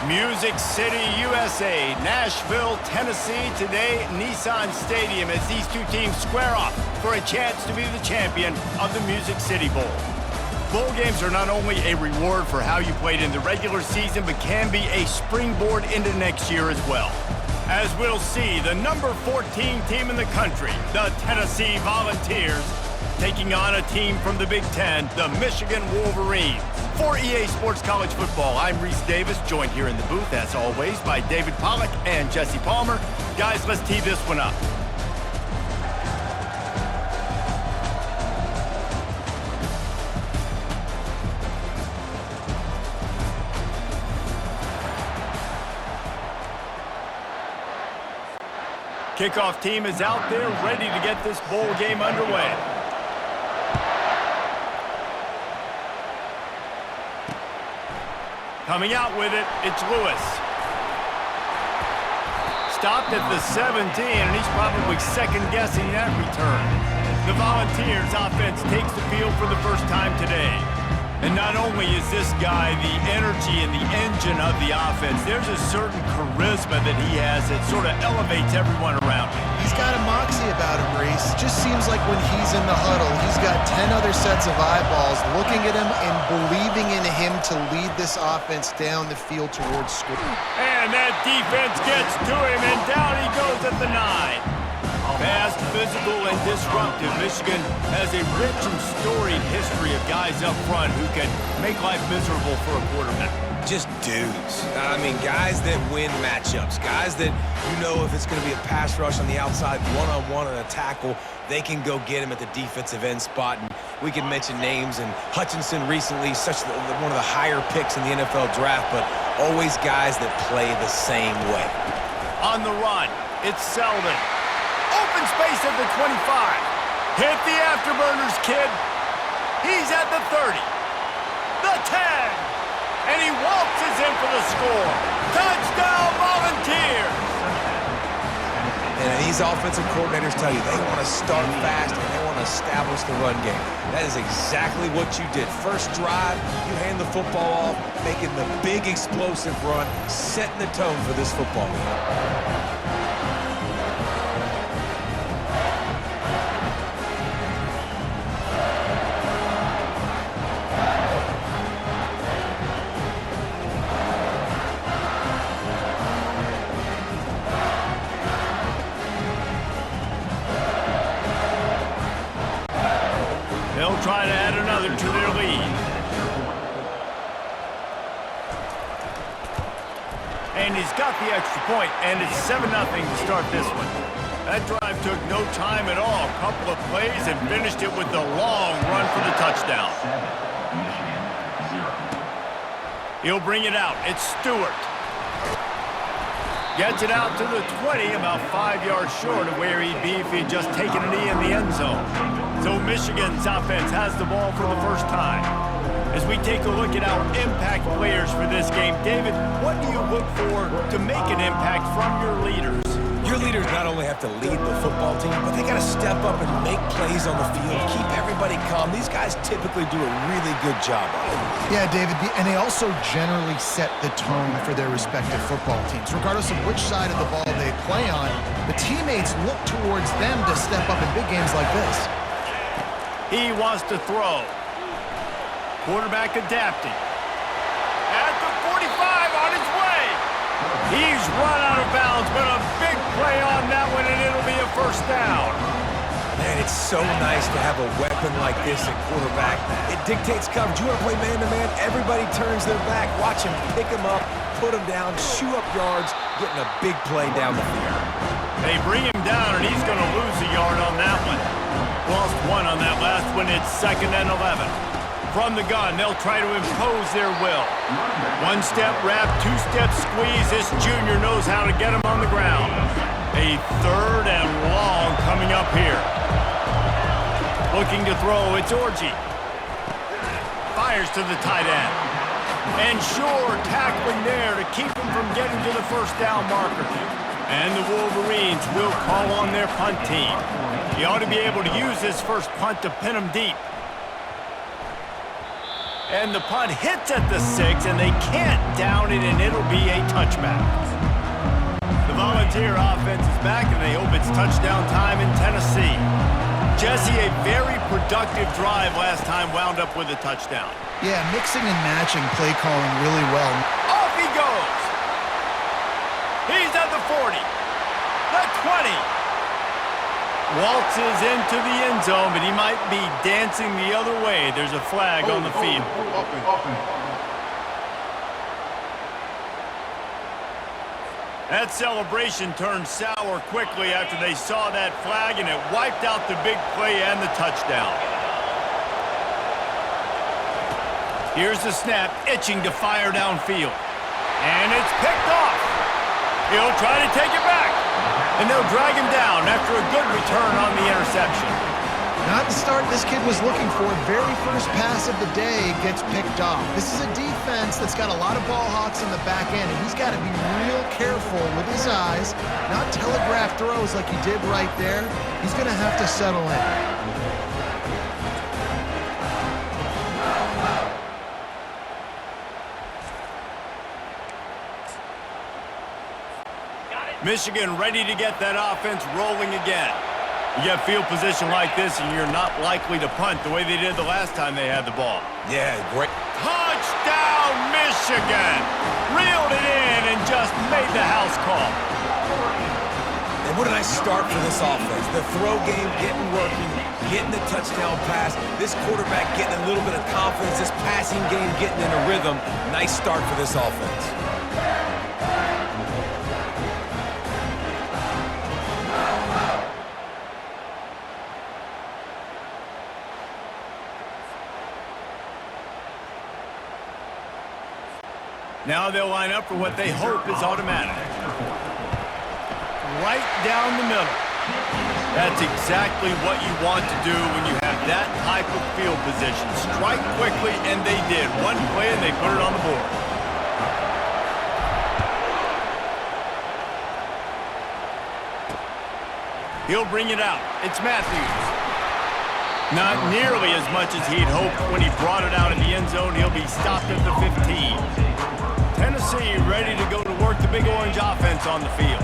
Music City, USA, Nashville, Tennessee. Today, Nissan Stadium as these two teams square off for a chance to be the champion of the Music City Bowl. Bowl games are not only a reward for how you played in the regular season, but can be a springboard into next year as well. As we'll see, the number 14 team in the country, the Tennessee Volunteers, taking on a team from the Big Ten, the Michigan Wolverines. For EA Sports College Football, I'm Reese Davis, joined here in the booth, as always, by David Pollack and Jesse Palmer. Guys, let's tee this one up. Kickoff team is out there, ready to get this bowl game underway. Coming out with it, it's Lewis. Stopped at the 17, and he's probably second-guessing that return. The Volunteers offense takes the field for the first time today. And not only is this guy the energy and the engine of the offense, there's a certain charisma that he has that sort of elevates everyone around him. He's got a moxie about him, Reese. Just seems like when he's in the huddle, he's got 10 other sets of eyeballs looking at him and believing in him to lead this offense down the field towards score. And that defense gets to him, and down he goes at the 9. Fast, physical, and disruptive. Michigan has a rich and storied history of guys up front who can make life miserable for a quarterback. Just dudes. I mean, guys that win matchups. Guys that, you know, if it's going to be a pass rush on the outside, one-on-one on a tackle, they can go get him at the defensive end spot. And we can mention names, and Hutchinson recently, one of the higher picks in the NFL draft, but always guys that play the same way. On the run, it's Selden. Open space at the 25. Hit the afterburners, kid. He's at the 30. The 10. And he waltzes in for the score. Touchdown, Volunteers. And these offensive coordinators tell you they want to start fast and they want to establish the run game. That is exactly what you did. First drive, you hand the football off, making the big explosive run, setting the tone for this football game. They'll try to add another to their lead. And he's got the extra point, and it's 7-0 to start this one. That drive took no time at all. A couple of plays and finished it with the long run for the touchdown. He'll bring it out. It's Stewart. Gets it out to the 20, about 5 yards short of where he'd be if he'd just taken a knee in the end zone. So Michigan's offense has the ball for the first time. As we take a look at our impact players for this game, David, what do you look for to make an impact from your leaders? Your leaders not only have to lead the football team, but they got to step up and make plays on the field, keep everybody calm. These guys typically do a really good job of it. Yeah, David, and they also generally set the tone for their respective football teams. Regardless of which side of the ball they play on, the teammates look towards them to step up in big games like this. He wants to throw. Quarterback adapting. At the 45 on his way. He's run out of bounds, but a big play on that one, and it'll be a first down. Man, it's so nice to have a weapon like this at quarterback. It dictates coverage. You want to play man-to-man, everybody turns their back. Watch him pick him up, put him down, shoot up yards, getting a big play down the field. They bring him down, and he's going to lose a yard on that one. Lost one on that last one. It's 2nd and 11. From the gun, they'll try to impose their will. One-step wrap, two-step squeeze. This junior knows how to get him on the ground. A 3rd and long coming up here. Looking to throw, it's Orji. Fires to the tight end. And Shore tackling there to keep him from getting to the first down marker. And the Wolverines will call on their punt team. He ought to be able to use this first punt to pin him deep. And the punt hits at the 6, and they can't down it, and it'll be a touchback. The Volunteer offense is back, and they hope it's touchdown time in Tennessee. Jesse, a very productive drive last time wound up with a touchdown. Yeah, mixing and matching play calling really well. Off he goes. He's at the 40, the 20. Waltzes into the end zone, but he might be dancing the other way. There's a flag on the field. That celebration turned sour quickly after they saw that flag, and it wiped out the big play and the touchdown. Here's the snap, itching to fire downfield. And it's picked off. He'll try to take it back. And they'll drag him down after a good return on the interception. Not the start this kid was looking for. Very first pass of the day gets picked off. This is a defense that's got a lot of ball hawks in the back end, and he's got to be real careful with his eyes, not telegraph throws like he did right there. He's going to have to settle in. Michigan ready to get that offense rolling again. You get field position like this, and you're not likely to punt the way they did the last time they had the ball. Yeah, great. Touchdown, Michigan! Reeled it in and just made the house call. And what a nice start for this offense. The throw game getting working, getting the touchdown pass. This quarterback getting a little bit of confidence. This passing game getting in a rhythm. Nice start for this offense. Now they'll line up for what they hope is automatic. Right down the middle. That's exactly what you want to do when you have that type of field position. Strike quickly, and they did. One play, and they put it on the board. He'll bring it out. It's Matthews. Not nearly as much as he'd hoped when he brought it out in the end zone. He'll be stopped at the 15. Tennessee ready to go to work the Big Orange offense on the field.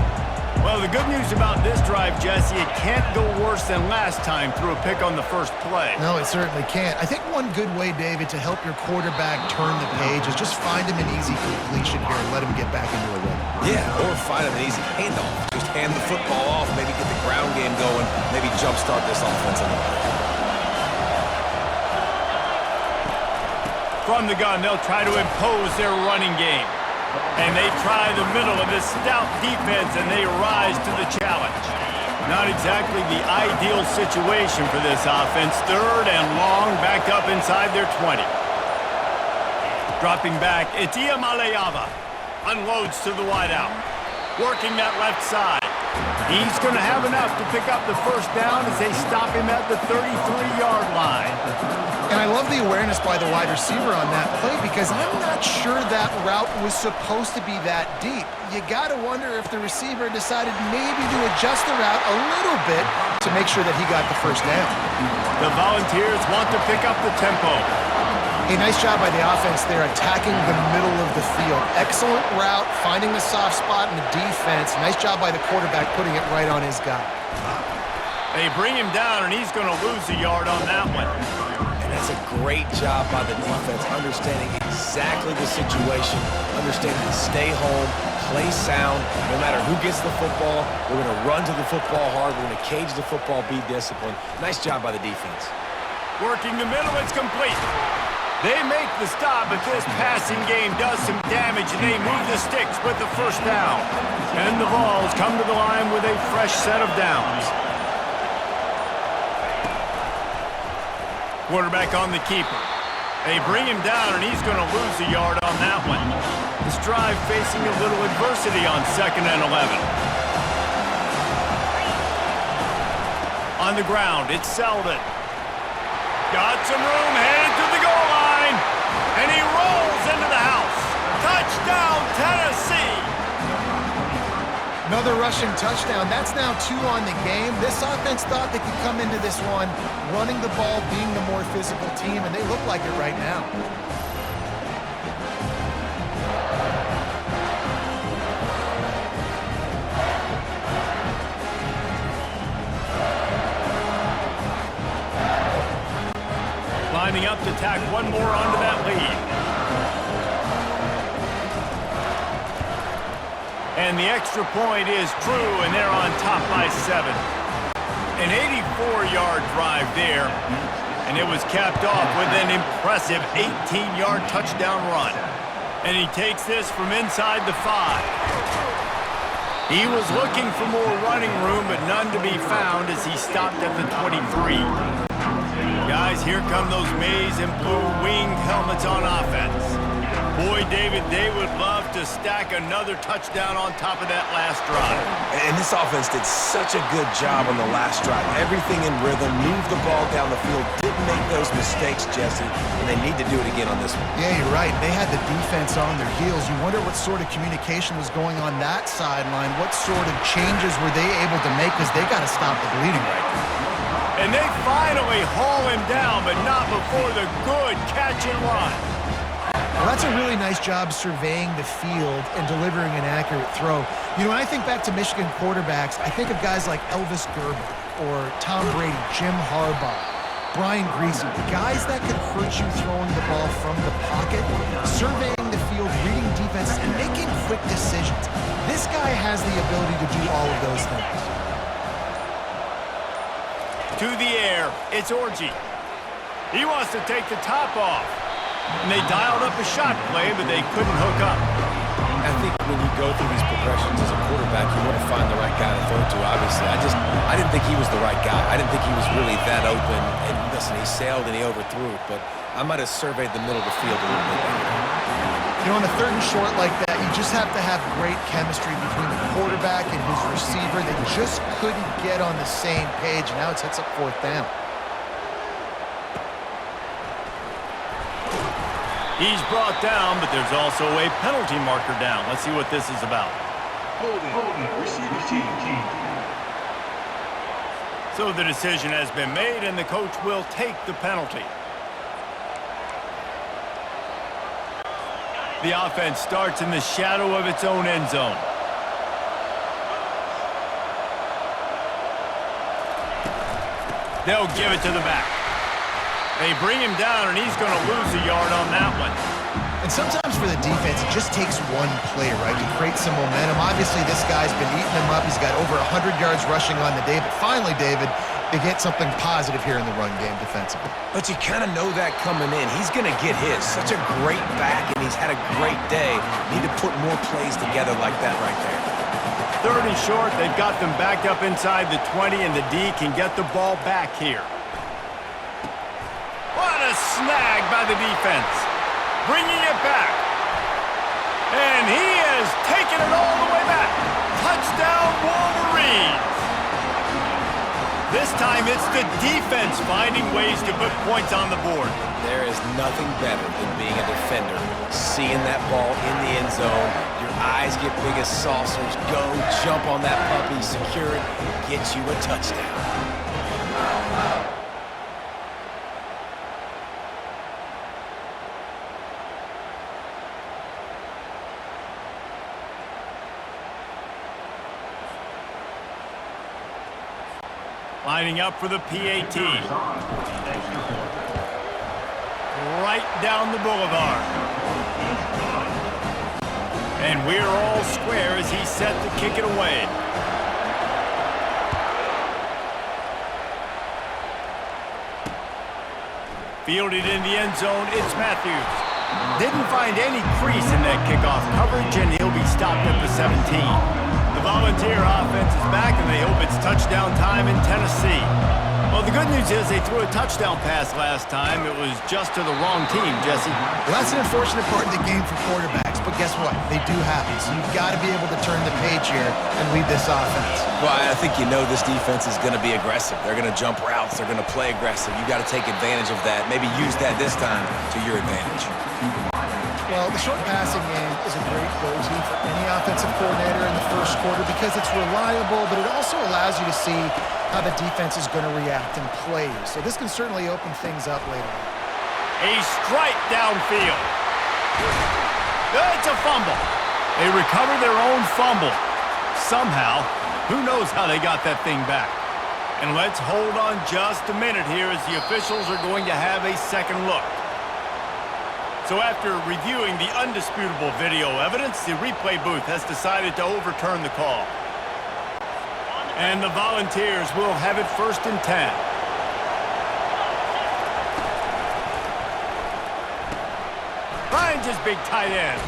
Well, the good news about this drive, Jesse, it can't go worse than last time through a pick on the first play. No, it certainly can't. I think one good way, David, to help your quarterback turn the page is just find him an easy completion here and let him get back into a rhythm. Yeah, or find him an easy handoff. Just hand the football off, maybe get the ground game going, maybe jumpstart this offense a little bit. From the gun, they'll try to impose their running game. And they try the middle of this stout defense, and they rise to the challenge. Not exactly the ideal situation for this offense. Third and long, backed up inside their 20. Dropping back, it's Iamaleava. Unloads to the wideout. Working that left side. He's going to have enough to pick up the first down as they stop him at the 33-yard line. And I love the awareness by the wide receiver on that play because I'm not sure that route was supposed to be that deep. You got to wonder if the receiver decided maybe to adjust the route a little bit to make sure that he got the first down. The Volunteers want to pick up the tempo. A nice job by the offense there, attacking the middle of the field. Excellent route, finding the soft spot in the defense. Nice job by the quarterback putting it right on his guy. They bring him down, and he's going to lose a yard on that one. And that's a great job by the defense, understanding exactly the situation, understanding to stay home, play sound. No matter who gets the football, we're going to run to the football hard. We're going to cage the football, be disciplined. Nice job by the defense. Working the middle, it's complete. They make the stop, but this passing game does some damage, and they move the sticks with the first down. And the Vols come to the line with a fresh set of downs. Quarterback on the keeper. They bring him down, and he's going to lose a yard on that one. This drive facing a little adversity on 2nd and 11. On the ground, it's Selden. Got some room, headed to the goal line, and he rolls into the house. Touchdown, Tennessee! Another rushing touchdown. That's now 2 on the game. This offense thought they could come into this one running the ball, being the more physical team, and they look like it right now. tack one more onto that lead. And the extra point is true, and they're on top by 7. An 84-yard drive there, and it was capped off with an impressive 18-yard touchdown run. And he takes this from inside the 5. He was looking for more running room, but none to be found as he stopped at the 23. Guys, here come those maize and blue winged helmets on offense. Boy, David, they would love to stack another touchdown on top of that last drive. And this offense did such a good job on the last drive. Everything in rhythm, moved the ball down the field, didn't make those mistakes, Jesse, and they need to do it again on this one. Yeah, you're right. They had the defense on their heels. You wonder what sort of communication was going on that sideline. What sort of changes were they able to make, because they got to stop the bleeding right now. And they finally haul him down, but not before the good catch and run. Well, that's a really nice job surveying the field and delivering an accurate throw. You know, when I think back to Michigan quarterbacks, I think of guys like Elvis Gerber or Tom Brady, Jim Harbaugh, Brian Griese, guys that could hurt you throwing the ball from the pocket, surveying the field, reading defenses, and making quick decisions. This guy has the ability to do all of those things. To the air, it's Orji. He wants to take the top off. And they dialed up a shot play, but they couldn't hook up. I think when you go through these progressions as a quarterback, you want to find the right guy to throw to, obviously. I didn't think he was the right guy. I didn't think he was really that open. And listen, he sailed and he overthrew it, but I might have surveyed the middle of the field a little bit better. You know, on a 3rd and short like that, you just have to have great chemistry between the quarterback and his receiver. They just couldn't get on the same page. Now it sets up 4th down. He's brought down, but there's also a penalty marker down. Let's see what this is about. Holding, receiver team. So the decision has been made, and the coach will take the penalty. The offense starts in the shadow of its own end zone. They'll give it to the back. They bring him down, and he's going to lose a yard on that one. And sometimes for the defense, it just takes one play, right, to create some momentum. Obviously, this guy's been eating them up. He's got over 100 yards rushing on the day. But finally, David, they get something positive here in the run game defensively. But you kind of know that coming in. He's going to get his. Such a great back, and he's had a great day. Need to put more plays together like that right there. 3rd and short. They've got them backed up inside the 20, and the D can get the ball back here. What a snag by the defense. Bringing it back. And he has taken it all the way back. Touchdown, Wolverines. This time it's the defense finding ways to put points on the board. There is nothing better than being a defender. Seeing that ball in the end zone, your eyes get big as saucers. Go, jump on that puppy, secure it, get you a touchdown. Lining up for the PAT. Right down the boulevard. And we're all square as he's set to kick it away. Fielded in the end zone, it's Matthews. Didn't find any crease in that kickoff coverage, and he'll be stopped at the 17. The Volunteer offense is back, and they hope it's touchdown time in Tennessee. Well, the good news is they threw a touchdown pass last time. It was just to the wrong team, Jesse. Well, that's an unfortunate part of the game for quarterbacks, but guess what? They do happen, so you've got to be able to turn the page here and lead this offense. Well, I think you know this defense is going to be aggressive. They're going to jump routes. They're going to play aggressive. You got to take advantage of that. Maybe use that this time to your advantage. Well, the short passing game is a great go-to for any offensive coordinator in the first quarter because it's reliable, but it also allows you to see how the defense is going to react and play. So this can certainly open things up later on. A strike downfield. It's a fumble. They recover their own fumble. Somehow, who knows how they got that thing back. And let's hold on just a minute here as the officials are going to have a second look. So after reviewing the undisputable video evidence, the replay booth has decided to overturn the call. And the Volunteers will have it 1st and 10. Finds his big tight end.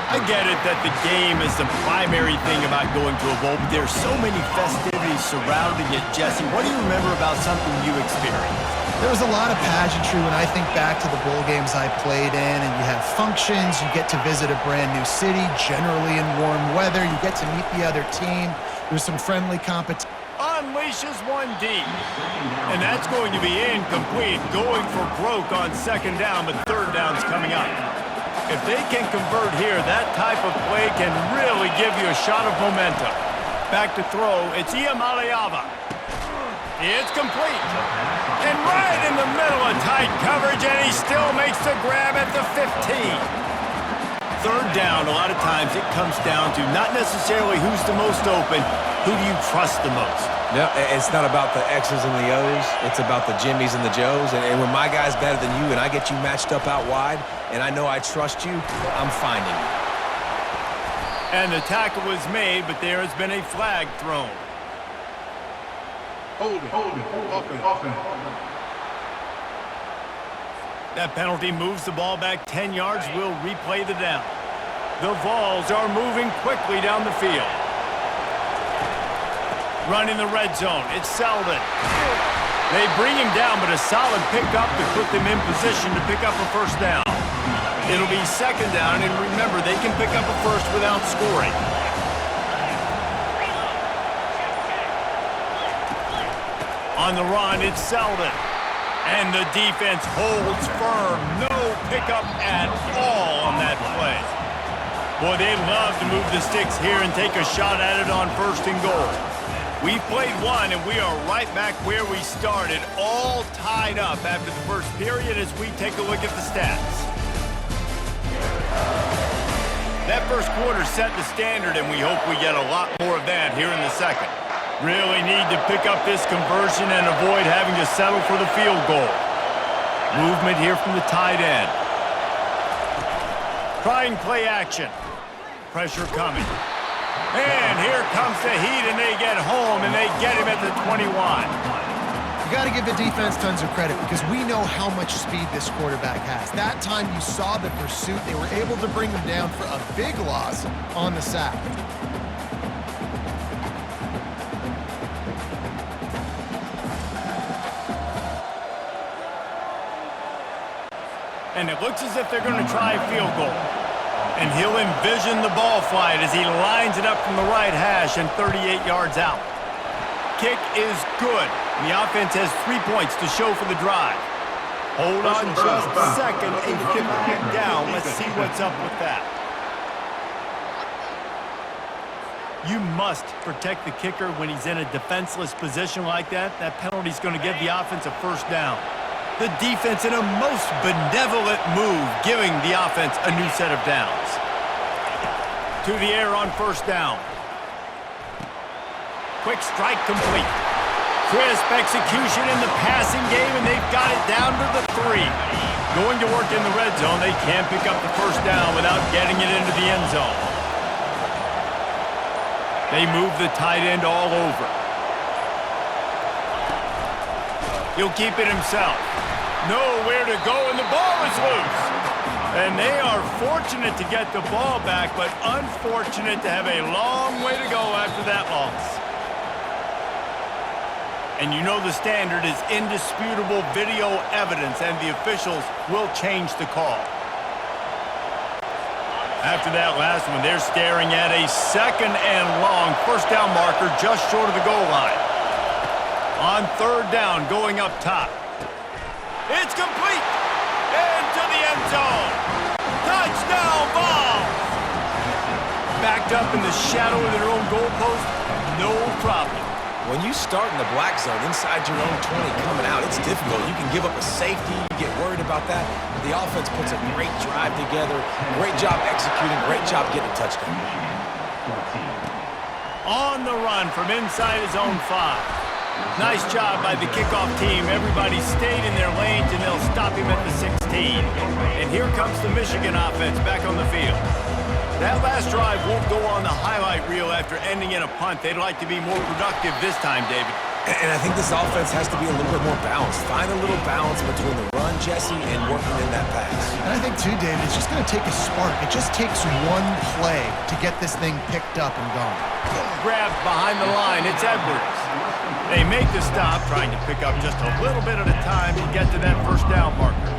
I get it that the game is the primary thing about going to a bowl, but there's so many festivities surrounding it. Jesse, what do you remember about something you experienced? There was a lot of pageantry when I think back to the bowl games I played in, and you have functions, you get to visit a brand new city, generally in warm weather, you get to meet the other team, there's some friendly competition. Unleashes one deep. And that's going to be incomplete, going for broke on 2nd down, but 3rd down's coming up. If they can convert here, that type of play can really give you a shot of momentum. Back to throw, it's Iamaleava. It's complete. And right in the middle of tight coverage, and he still makes the grab at the 15. 3rd down, a lot of times it comes down to not necessarily who's the most open, who do you trust the most? No, it's not about the X's and the O's. It's about the Jimmies and the Joes. And when my guy's better than you and I get you matched up out wide and I know I trust you, I'm finding you. And the tackle was made, but there has been a flag thrown. Holding. Offense. That penalty moves the ball back 10 yards. We'll replay the down. The Vols are moving quickly down the field. Running the red zone. It's Selden. They bring him down, but a solid pickup to put them in position to pick up a 1st down. It'll be 2nd down, and remember, they can pick up a 1st without scoring. On the run, it's Selden. And the defense holds firm. No pickup at all on that play. Boy, they love to move the sticks here and take a shot at it on 1st and goal. We've played one, and we are right back where we started, all tied up after the 1st period as we take a look at the stats. That 1st quarter set the standard, and we hope we get a lot more of that here in the 2nd. Really need to pick up this conversion and avoid having to settle for the field goal. Movement here from the tight end. Trying play action. Pressure coming. And here comes the heat, and they get home, and they get him at the 21. You got to give the defense tons of credit because we know how much speed this quarterback has. That time you saw the pursuit. They were able to bring him down for a big loss on the sack. And it looks as if they're going to try a field goal. And he'll envision the ball flight as he lines it up from the right hash and 38 yards out. Kick is good. The offense has 3 points to show for the drive. Hold on just a second. A flag down. Let's see what's up with that. You must protect the kicker when he's in a defenseless position like that. That penalty is going to give the offense a 1st down. The defense in a most benevolent move, giving the offense a new set of downs. To the air on 1st down. Quick strike complete. Crisp execution in the passing game, and they've got it down to the 3. Going to work in the red zone, they can't pick up the 1st down without getting it into the end zone. They move the tight end all over. He'll keep it himself. Nowhere to go, and the ball is loose. And they are fortunate to get the ball back, but unfortunate to have a long way to go after that loss. And you know the standard is indisputable video evidence, and the officials will change the call. After that last one, they're staring at a 2nd and long 1st down marker just short of the goal line. On 3rd down, going up top. It's complete! Into the end zone! Touchdown, Vols! Backed up in the shadow of their own goalpost, no problem. When you start in the black zone inside your own 20 coming out, it's difficult. You can give up a safety, you get worried about that. The offense puts a great drive together, great job executing, great job getting a touchdown. On the run from inside his own 5. Nice job by the kickoff team. Everybody stayed in their lanes, and they'll stop him at the 16. And here comes the Michigan offense back on the field. That last drive won't go on the highlight reel after ending in a punt. They'd like to be more productive this time, David. And I think this offense has to be a little bit more balanced. Find a little balance between the run, Jesse, and working in that pass. And I think, too, David, it's just going to take a spark. It just takes one play to get this thing picked up and going. Grabbed behind the line. It's Edwards. They make the stop, trying to pick up just a little bit at a time to get to that first down marker.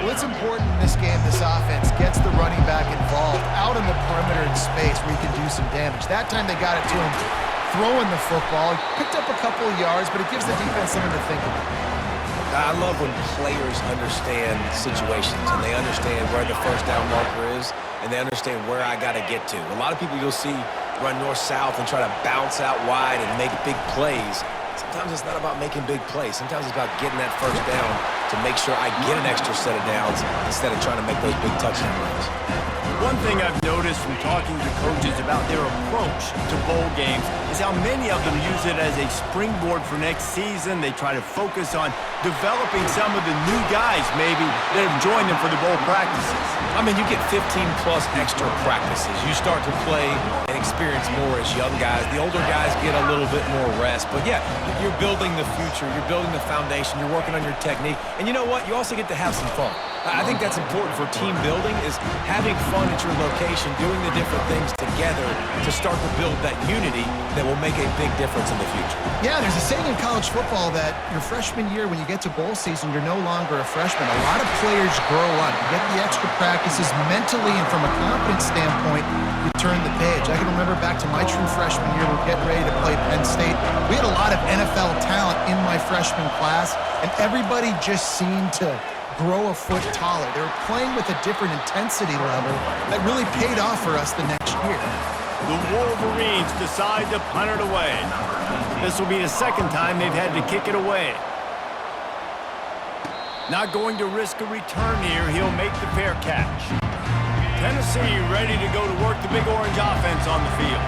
Well, it's important in this game this offense gets the running back involved out in the perimeter in space where he can do some damage. That time they got it to him throwing the football. He picked up a couple of yards, but it gives the defense something to think about. I love when players understand situations and they understand where the first down marker is and they understand where I got to get to. A lot of people you'll see run north-south and try to bounce out wide and make big plays. Sometimes it's not about making big plays. Sometimes it's about getting that first down to make sure I get an extra set of downs instead of trying to make those big touchdown runs. One thing I've noticed from talking to coaches about their approach to bowl games is how many of them use it as a springboard for next season. They try to focus on developing some of the new guys maybe that have joined them for the bowl practices. I mean, you get 15-plus extra practices. You start to play and experience more as young guys. The older guys get a little bit more rest. But, yeah, you're building the future. You're building the foundation. You're working on your technique. And you know what? You also get to have some fun. I think that's important for team building is having fun at your location, doing the different things together to start to build that unity that will make a big difference in the future. Yeah, there's a saying in college football that your freshman year, when you get to bowl season, you're no longer a freshman. A lot of players grow up. You get the extra practices mentally, and from a confidence standpoint, you turn the page. I can remember back to my true freshman year, we're getting ready to play Penn State. We had a lot of NFL talent in my freshman class, and everybody just seemed to grow a foot taller. They were playing with a different intensity level that really paid off for us the next year. The Wolverines decide to punt it away. This will be the second time they've had to kick it away. Not going to risk a return here. He'll make the fair catch. Tennessee ready to go to work the Big Orange offense on the field.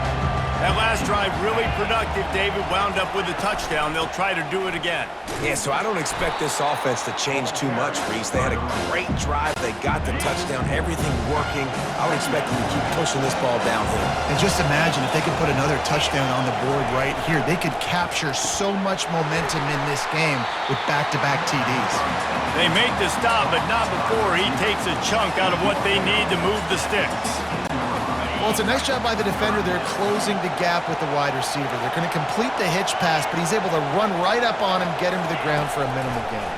That last drive really productive. David wound up with a touchdown. They'll try to do it again. Yeah, so I don't expect this offense to change too much, Reese. They had a great drive. They got the touchdown. Everything working. I would expect them to keep pushing this ball downhill. And just imagine if they could put another touchdown on the board right here. They could capture so much momentum in this game with back-to-back TDs. They make the stop, but not before he takes a chunk out of what they need to move the sticks. Well, it's a nice job by the defender. They're closing the gap with the wide receiver. They're going to complete the hitch pass, but he's able to run right up on him, get him to the ground for a minimal gain.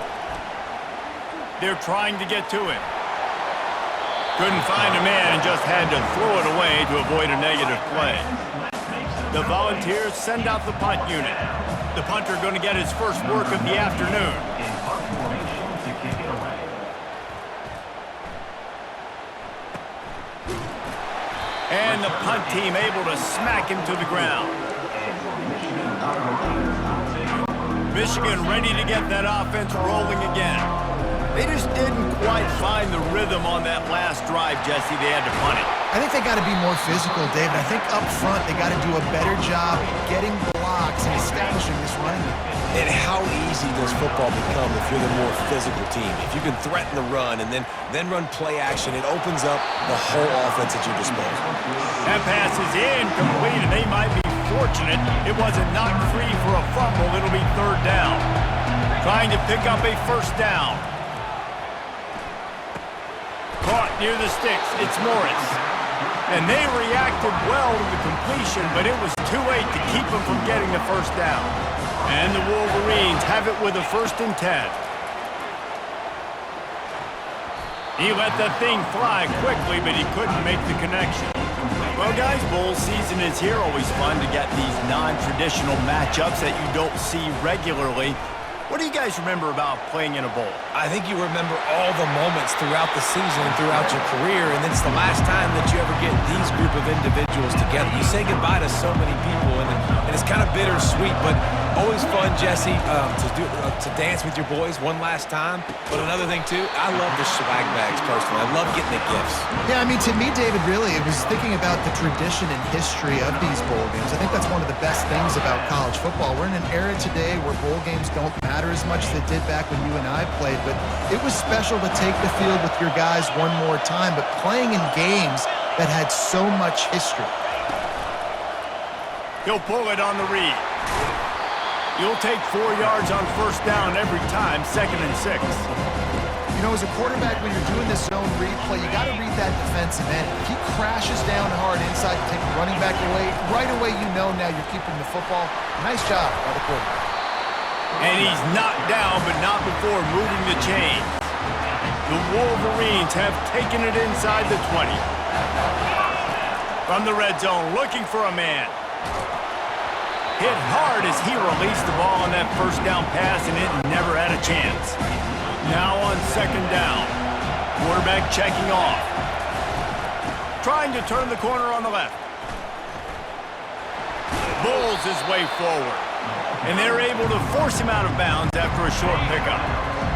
They're trying to get to him. Couldn't find a man and just had to throw it away to avoid a negative play. The Volunteers send out the punt unit. The punter going to get his first work of the afternoon. And the punt team able to smack him to the ground. Michigan ready to get that offense rolling again. They just didn't quite find the rhythm on that last drive, Jesse. They had to punt it. I think they got to be more physical, David. I think up front they got to do a better job getting blocks and establishing this running game. And how easy does football become if you're the more physical team? If you can threaten the run and then run play action, it opens up the whole offense at your disposal. That pass is incomplete, and they might be fortunate it wasn't knocked free for a fumble. It'll be third down. Trying to pick up a first down. Caught near the sticks. It's Morris. And they reacted well to the completion, but it was too late to keep them from getting the first down. And the Wolverines have it with a 1st and 10. He let that thing fly quickly, but he couldn't make the connection. Well, guys, bowl season is here. Always fun to get these non-traditional matchups that you don't see regularly. What do you guys remember about playing in a bowl? I think you remember all the moments throughout the season and throughout your career, and it's the last time that you ever get these group of individuals together. You say goodbye to so many people, and it's kind of bittersweet, but always fun, Jesse, to dance with your boys one last time. But another thing, too, I love the swag bags, personally. I love getting the gifts. Yeah, I mean, to me, David, really, it was thinking about the tradition and history of these bowl games. I think that's one of the best things about college football. We're in an era today where bowl games don't matter matter as much as it did back when you and I played, but it was special to take the field with your guys one more time, but playing in games that had so much history. He'll pull it on the read. You'll take 4 yards on first down every time, 2nd and 6. You know, as a quarterback, when you're doing this zone read play, you got to read that defensive end. If he crashes down hard inside to take the running back away, right away you know now you're keeping the football. Nice job by the quarterback. And he's knocked down, but not before moving the chains. The Wolverines have taken it inside the 20. From the red zone, looking for a man. Hit hard as he released the ball on that first down pass, and it never had a chance. Now on 2nd down. Quarterback checking off. Trying to turn the corner on the left. Bulls his way forward. And they're able to force him out of bounds after a short pickup.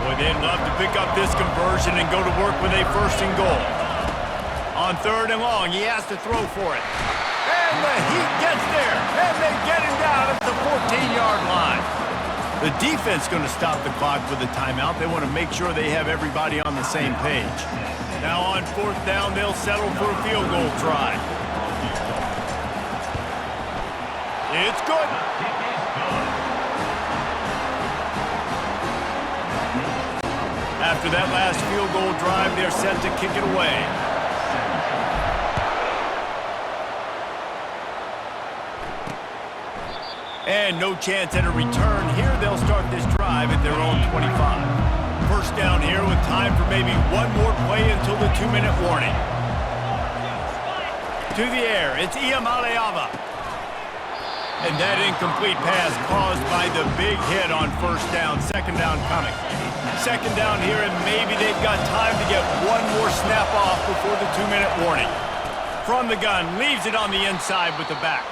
Boy, they'd love to pick up this conversion and go to work with a 1st and goal. On 3rd and long, he has to throw for it. And the Heat gets there. And they get him down at the 14-yard line. The defense going to stop the clock with a timeout. They want to make sure they have everybody on the same page. Now on 4th down, they'll settle for a field goal try. It's good. After that last field goal drive, they're set to kick it away. And no chance at a return here. They'll start this drive at their own 25. First down here with time for maybe one more play until the 2-minute warning. To the air, it's Iamaleava. And that incomplete pass caused by the big hit on first down. 2nd down coming. 2nd down here, and maybe they've got time to get one more snap off before the 2-minute warning. From the gun, leaves it on the inside with the back.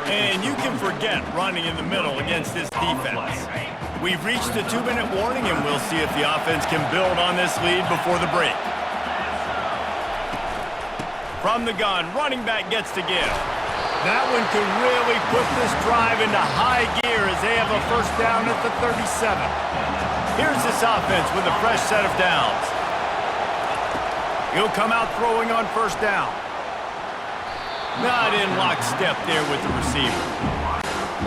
And you can forget running in the middle against this defense. We've reached the 2-minute warning, and we'll see if the offense can build on this lead before the break. From the gun, running back gets to give. That one could really put this drive into high gear as they have a first down at the 37. Here's this offense with a fresh set of downs. He'll come out throwing on first down. Not in lockstep there with the receiver.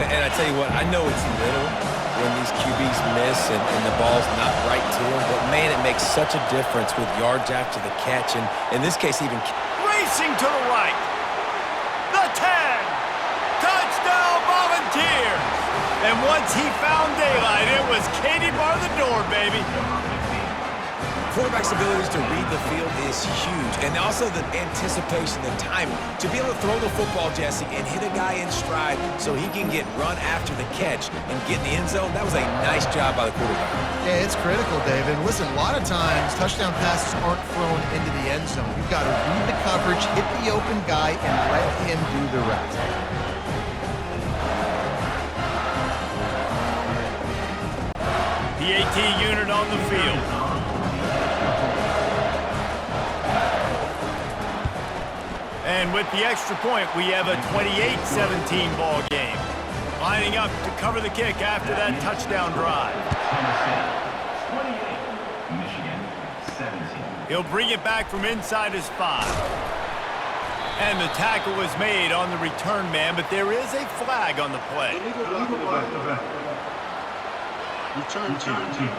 And I tell you what, I know it's little when these QBs miss and the ball's not right to them, but man, it makes such a difference with yards after the catch, and in this case, even racing to the right. The 10. Touchdown Volunteers. And once he found daylight, it was Katie bar the door, baby. Quarterback's abilities to read the field is huge, and also the anticipation, the timing. To be able to throw the football, Jesse, and hit a guy in stride so he can get run after the catch and get in the end zone, that was a nice job by the quarterback. Yeah, it's critical, David. Listen, a lot of times touchdown passes aren't thrown into the end zone. You've got to read the coverage, hit the open guy, and let him do the rest. The AT unit on the field. And with the extra point, we have a 28-17 ball game. Lining up to cover the kick after that touchdown drive. He'll bring it back from inside his 5. And the tackle was made on the return man, but there is a flag on the play. Return team.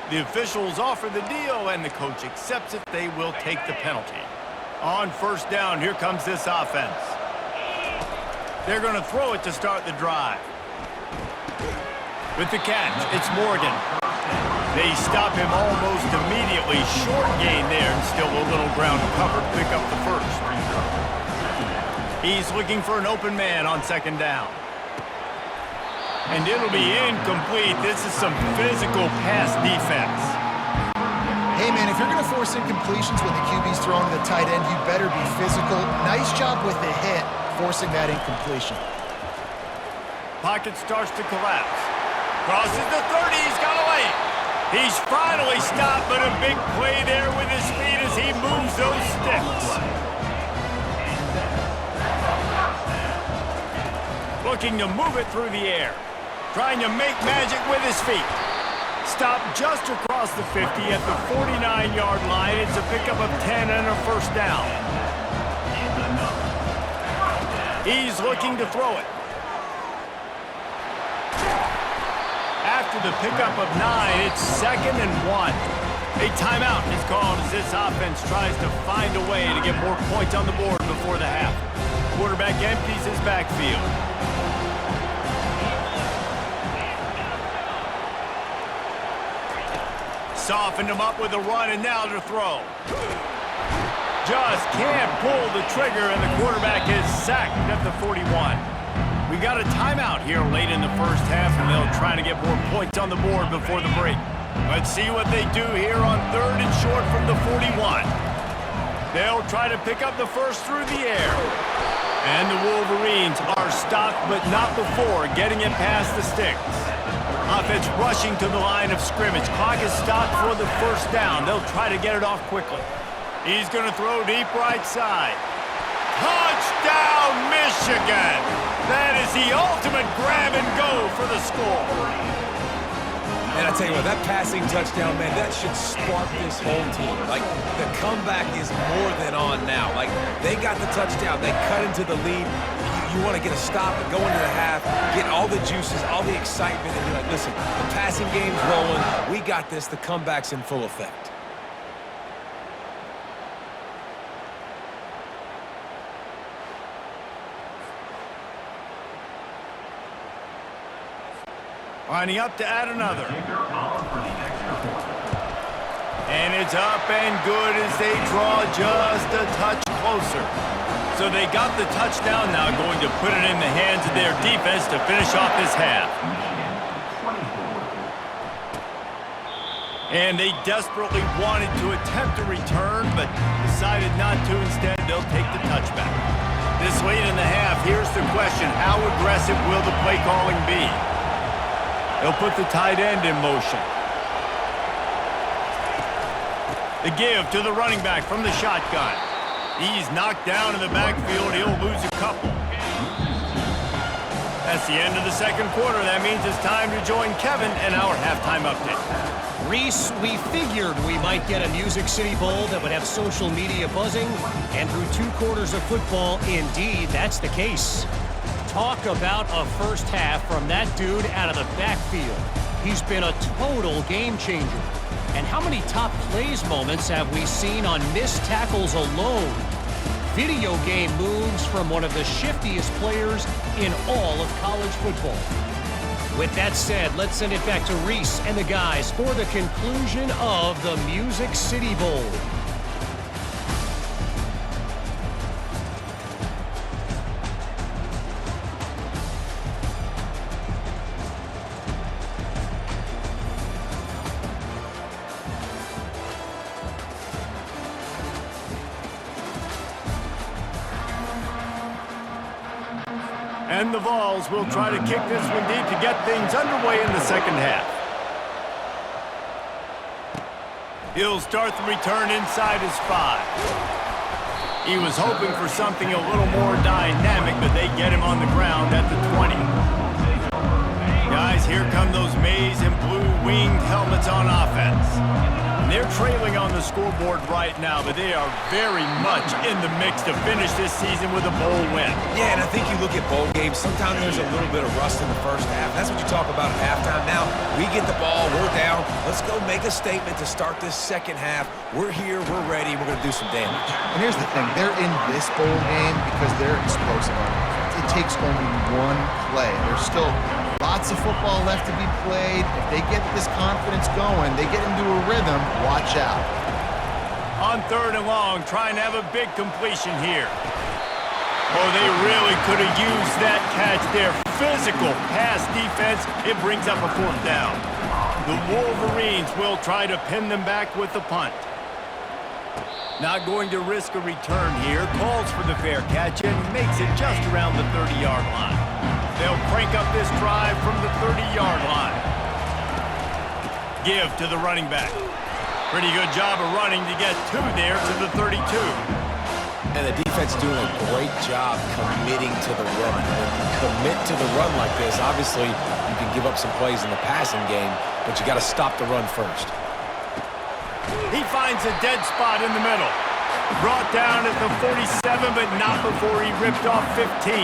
The officials offer the deal, and the coach accepts it. They will take the penalty. On first down, here comes this offense. They're going to throw it to start the drive. With the catch, it's Morgan. They stop him almost immediately. Short gain there, and still a little ground covered. Pick up the first. He's looking for an open man on 2nd down. And it'll be incomplete. This is some physical pass defense. Hey, man, if you're going to force incompletions when the QB's throwing to the tight end, you better be physical. Nice job with the hit, forcing that incompletion. Pocket starts to collapse. Crosses the 30. He's got away. He's finally stopped, but a big play there with his feet as he moves those sticks. Looking to move it through the air. trying to make magic with his feet. Stop just across the 50 at the 49-yard line. It's a pickup of 10 and a first down. He's looking to throw it. After the pickup of 9, it's 2nd and 1. A timeout is called as this offense tries to find a way to get more points on the board before the half. Quarterback empties his backfield. Softened him up with a run, and now to throw. Just can't pull the trigger, and the quarterback is sacked at the 41. We got a timeout here late in the first half, and they'll try to get more points on the board before the break. Let's see what they do here on 3rd and short from the 41. They'll try to pick up the first through the air. And the Wolverines are stopped, but not before getting it past the sticks. Offense rushing to the line of scrimmage. Clock is stopped for the first down. They'll try to get it off quickly. He's going to throw deep right side. Touchdown, Michigan! That is the ultimate grab and go for the score. And I tell you what, that passing touchdown, man, that should spark this whole team. Like, the comeback is more than on now. Like, they got the touchdown. They cut into the lead. You want to get a stop and go into the half, get all the juices, all the excitement, and be like, listen, the passing game's rolling. We got this. The comeback's in full effect. Lining up to add another. And it's up and good as they draw just a touch closer. So they got the touchdown, now going to put it in the hands of their defense to finish off this half. And they desperately wanted to attempt a return, but decided not to. Instead, they'll take the touchback. This late in the half, here's the question. How aggressive will the play calling be? They'll put the tight end in motion. The give to the running back from the shotgun. He's knocked down in the backfield. He'll lose a couple. That's the end of the second quarter. That means it's time to join Kevin and our halftime update. Reese, we figured we might get a Music City Bowl that would have social media buzzing, and through 2 quarters of football, indeed, that's the case. Talk about a first half from that dude out of the backfield. He's been a total game changer. And how many top plays moments have we seen on missed tackles alone? Video game moves from one of the shiftiest players in all of college football. With that said, let's send it back to Reese and the guys for the conclusion of the Music City Bowl. And the Vols will try to kick this one deep to get things underway in the second half. He'll start the return inside his 5. He was hoping for something a little more dynamic, but they get him on the ground at the 20. Guys, here come those maize and blue winged helmets on offense. And they're trailing on the scoreboard right now, but they are very much in the mix to finish this season with a bowl win. Yeah, and I think you look at bowl games, sometimes there's a little bit of rust in the first half. That's what you talk about at halftime. Now, we get the ball, we're down. Let's go make a statement to start this second half. We're here, we're ready, we're going to do some damage. And here's the thing, they're in this bowl game because they're explosive on offense. It takes only one play. There's still lots of football left to be played. If they get this confidence going, they get into a rhythm, watch out. On 3rd and long, trying to have a big completion here. Oh, they really could have used that catch there. Physical pass defense, it brings up a 4th down. The Wolverines will try to pin them back with the punt. Not going to risk a return here. Calls for the fair catch and makes it just around the 30-yard line. They'll crank up this drive from the 30-yard line. Give to the running back. Pretty good job of running to get 2 there to the 32. And the defense doing a great job committing to the run. When you commit to the run like this, obviously you can give up some plays in the passing game, but you got to stop the run first. He finds a dead spot in the middle. Brought down at the 47, but not before he ripped off 15.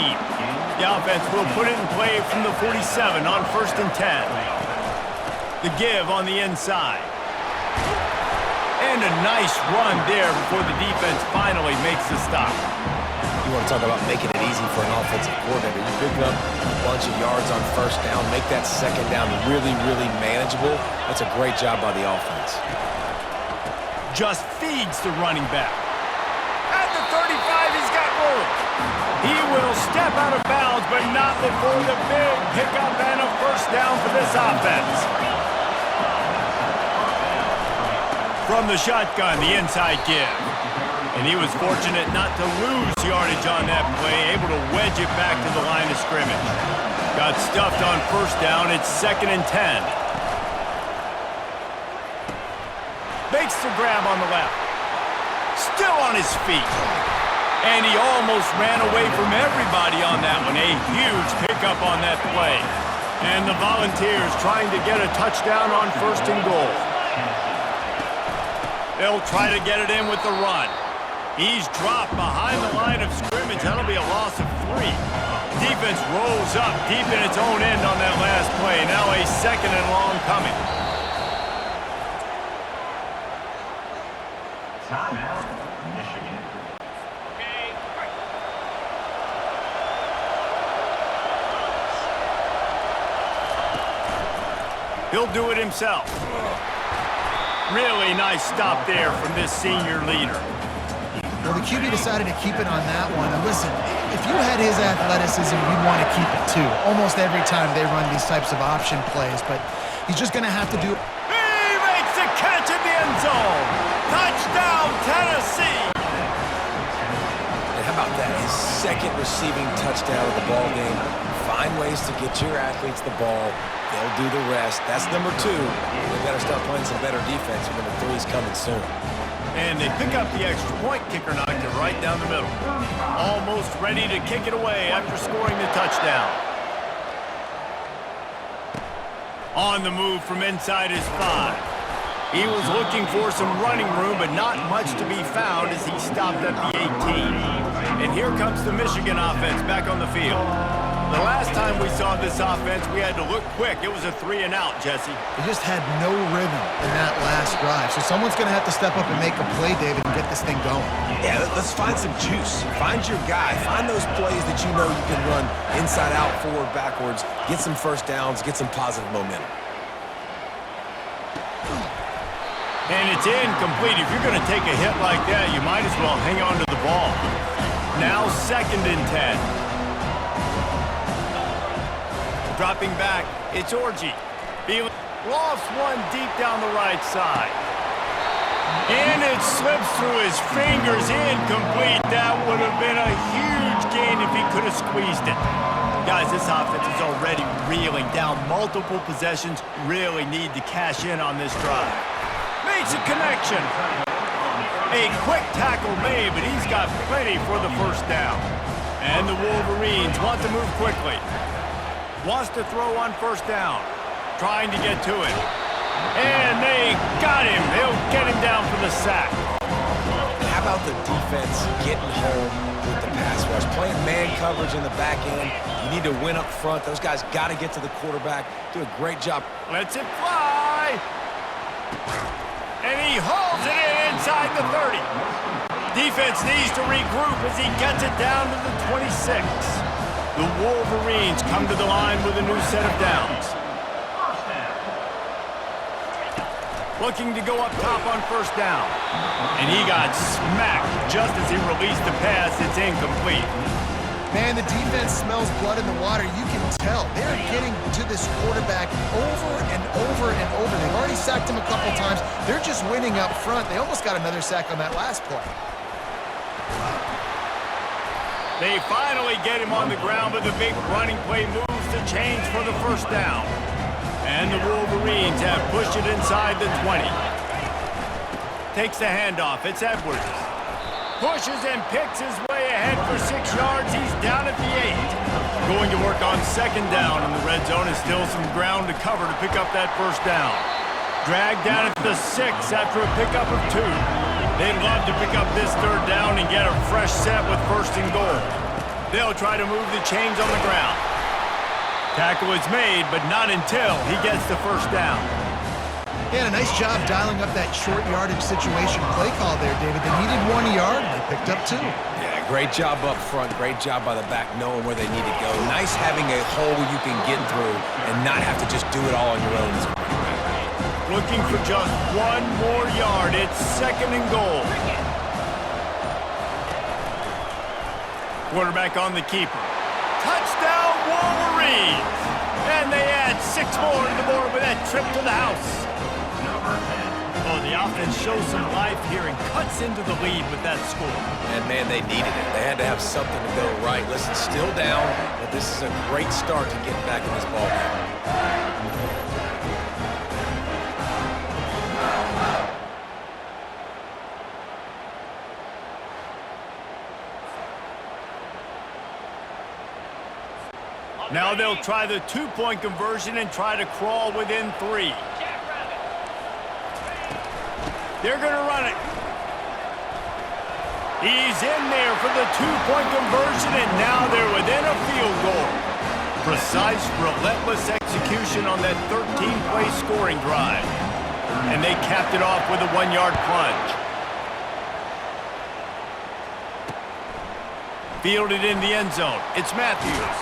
The offense will put it in play from the 47 on 1st and 10. The give on the inside. And a nice run there before the defense finally makes the stop. You want to talk about making it easy for an offensive coordinator. You pick up a bunch of yards on 1st down, make that 2nd down really, really manageable. That's a great job by the offense. Just feeds the running back. At the 35, he's got room. He will step out of bounds, but not before the big pickup and a 1st down for this offense. From the shotgun, the inside give. And he was fortunate not to lose yardage on that play, able to wedge it back to the line of scrimmage. Got stuffed on 1st down, it's 2nd and 10. Makes the grab on the left. Still on his feet. And he almost ran away from everybody on that one. A huge pickup on that play. And the Volunteers trying to get a touchdown on 1st and goal. They'll try to get it in with the run. He's dropped behind the line of scrimmage. That'll be a loss of 3. Defense rolls up deep in its own end on that last play. Now a 2nd and long coming. Timeout, Michigan. He'll do it himself. Really nice stop there from this senior leader. Well, the QB decided to keep it on that one. And listen, if you had his athleticism, you'd want to keep it too. Almost every time they run these types of option plays, but he's just going to have to do... He makes a catch in the end zone. Touchdown, Tennessee. And how about that? His 2nd receiving touchdown of the ball game. Find ways to get your athletes the ball. They'll do the rest. That's number 2. They've got to start playing some better defense. Number 3 is coming soon. And they pick up the extra point. Kicker knocked it right down the middle. Almost ready to kick it away after scoring the touchdown. On the move from inside his 5. He was looking for some running room, but not much to be found as he stopped at the 18. And here comes the Michigan offense back on the field. The last time we saw this offense, we had to look quick. It was a 3 and out, Jesse. They just had no rhythm in that last drive. So someone's going to have to step up and make a play, David, and get this thing going. Yeah, let's find some juice. Find your guy. Find those plays that you know you can run inside out, forward, backwards. Get some 1st downs. Get some positive momentum. And it's incomplete. If you're going to take a hit like that, you might as well hang on to the ball. Now 2nd and 10. Dropping back, it's Orji. He lofts one deep down the right side. And it slips through his fingers, incomplete. That would have been a huge gain if he could have squeezed it. Guys, this offense is already reeling down multiple possessions. Really need to cash in on this drive. Makes a connection. A quick tackle made, but he's got plenty for the 1st down. And the Wolverines want to move quickly. Wants to throw on 1st down. Trying to get to it. And they got him. They'll get him down for the sack. How about the defense getting home with the pass rush? Playing man coverage in the back end. You need to win up front. Those guys got to get to the quarterback. Do a great job. Lets it fly. And he hauls it in inside the 30. Defense needs to regroup as he gets it down to the 26. The Wolverines come to the line with a new set of downs. Looking to go up top on 1st down. And he got smacked just as he released the pass. It's incomplete. Man, the defense smells blood in the water. You can tell. They're getting to this quarterback over and over and over. They've already sacked him a couple times. They're just winning up front. They almost got another sack on that last play. They finally get him on the ground, but the big running play moves the chains for the 1st down. And the Wolverines have pushed it inside the 20. Takes the handoff. It's Edwards. Pushes and picks his way ahead for 6 yards. He's down at the 8. Going to work on second down in the red zone, and still some ground to cover to pick up that first down. Dragged down at the 6 after a pickup of 2. They'd love to pick up this third down and get a fresh set with first and goal. They'll try to move the chains on the ground. Tackle is made, but not until he gets the first down. Yeah, and a nice job dialing up that short yardage situation play call there, David. They needed 1 yard, and they picked up 2. Yeah, great job up front. Great job by the back knowing where they need to go. Nice having a hole you can get through and not have to just do it all on your own as a quarterback. Looking for just 1 more yard. It's second and goal. Quarterback on the keeper. Touchdown Wolverines! And they add 6 more to the board with that trip to the house. Oh, the offense shows some life here and cuts into the lead with that score. And, man, they needed it. They had to have something to go right. Listen, still down, but this is a great start to get back in this ballgame. Now they'll try the 2-point conversion and try to crawl within 3. They're going to run it. He's in there for the 2-point conversion, and now they're within a field goal. Precise, relentless execution on that 13-play scoring drive. And they capped it off with a 1-yard plunge. Fielded in the end zone. It's Matthews.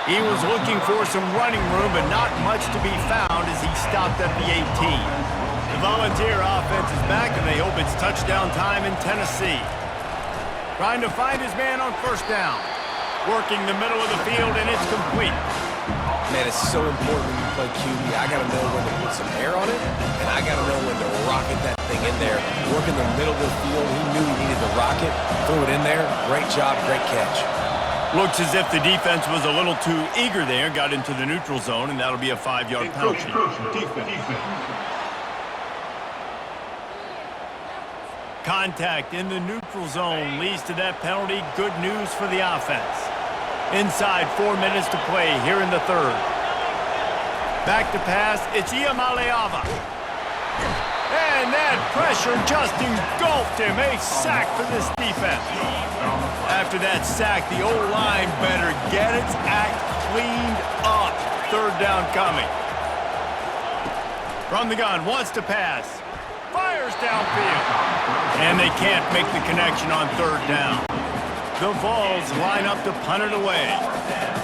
He was looking for some running room, but not much to be found as he stopped at the 18. The Volunteer offense is back, and they hope it's touchdown time in Tennessee. Trying to find his man on first down. Working the middle of the field, and it's complete. Man, it's so important when you play QB. I got to know when to put some air on it, and I got to know when to rocket that thing in there. Working the middle of the field, he knew he needed to rock it. Threw it in there. Great job, great catch. Looks as if the defense was a little too eager there, got into the neutral zone, and that'll be a 5-yard penalty. Contact in the neutral zone leads to that penalty. Good news for the offense. Inside 4 minutes to play here in the third. Back to pass, it's Iamaleava. And that pressure just engulfed him. A sack for this defense. After that sack, the O-line better get its act cleaned up. Third down coming. From the gun, wants to pass. Fires downfield. And they can't make the connection on third down. The Vols line up to punt it away.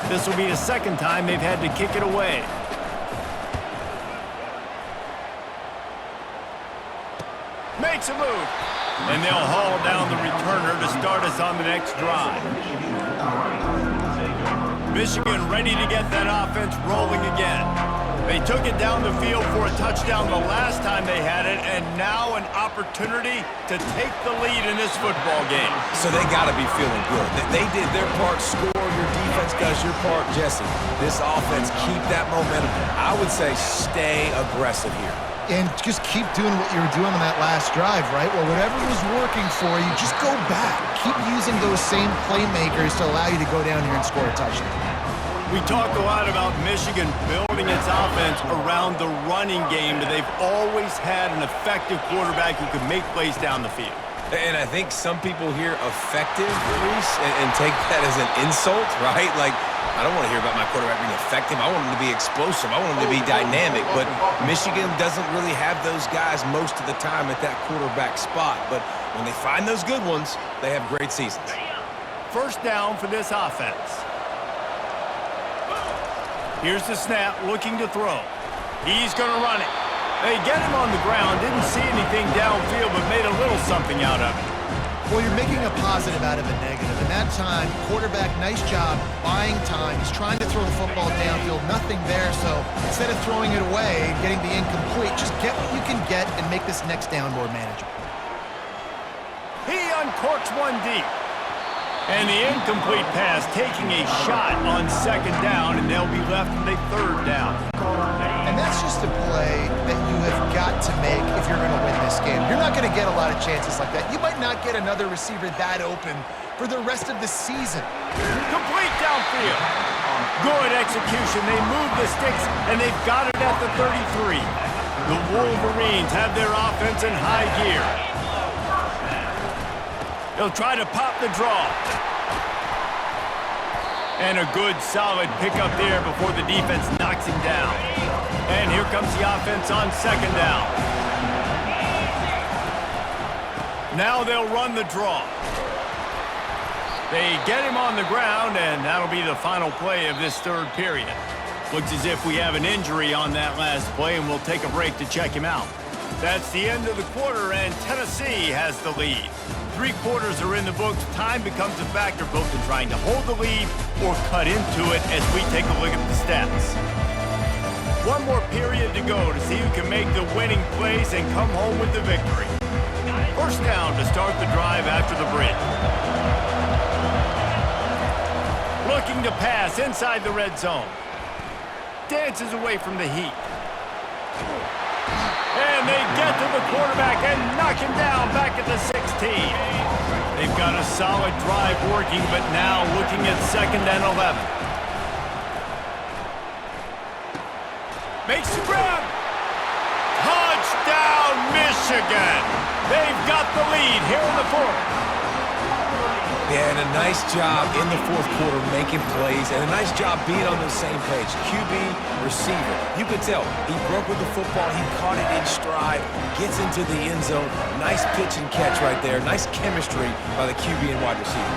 This will be the second time they've had to kick it away. Makes a move. And they'll haul down the returner to start us on the next drive. Michigan ready to get that offense rolling again. They took it down the field for a touchdown the last time they had it, and now an opportunity to take the lead in this football game. So they got to be feeling good. They did their part, score, your defense does your part. Jesse, this offense, keep that momentum. I would say stay aggressive here. And just keep doing what you were doing on that last drive, right? Well, whatever was working for you, just go back. Keep using those same playmakers to allow you to go down here and score a touchdown. We talk a lot about Michigan building its offense around the running game, but they've always had an effective quarterback who could make plays down the field. And I think some people hear effective, Reese, and take that as an insult, right? Like, I don't want to hear about my quarterback being effective. I want him to be explosive. I want him to be dynamic. But Michigan doesn't really have those guys most of the time at that quarterback spot. But when they find those good ones, they have great seasons. First down for this offense. Here's the snap, looking to throw. He's going to run it. They get him on the ground, didn't see anything downfield, but made a little something out of it. Well, you're making a positive out of a negative. In that time, quarterback, nice job, buying time. He's trying to throw the football downfield, nothing there. So instead of throwing it away, getting the incomplete, just get what you can get and make this next down more manageable. He uncorks one deep. And the incomplete pass taking a shot on second down, and they'll be left with a third down. And that's just a play that you have got to make if you're going to win this game. You're not going to get a lot of chances like that. You might not get another receiver that open for the rest of the season. Complete downfield. Good execution. They move the sticks, and they've got it at the 33. The Wolverines have their offense in high gear. They'll try to pop the draw. And a good, solid pickup there before the defense knocks him down. And here comes the offense on second down. Now they'll run the draw. They get him on the ground, and that'll be the final play of this third period. Looks as if we have an injury on that last play, and we'll take a break to check him out. That's the end of the quarter, and Tennessee has the lead. 3 quarters are in the books. Time becomes a factor both in trying to hold the lead or cut into it as we take a look at the stats. One more period to go to see who can make the winning plays and come home with the victory. First down to start the drive after the break. Looking to pass inside the red zone. Dances away from the heat. And they get to the quarterback and knock him down back at the 16. They've got a solid drive working, but now looking at 2nd and 11. Makes the grab. Touchdown, Michigan. They've got the lead here in the 4th. Yeah, and a nice job in the 4th quarter making plays, and a nice job being on the same page. QB, receiver. You could tell he broke with the football. He caught it in stride, gets into the end zone. Nice pitch and catch right there. Nice chemistry by the QB and wide receiver.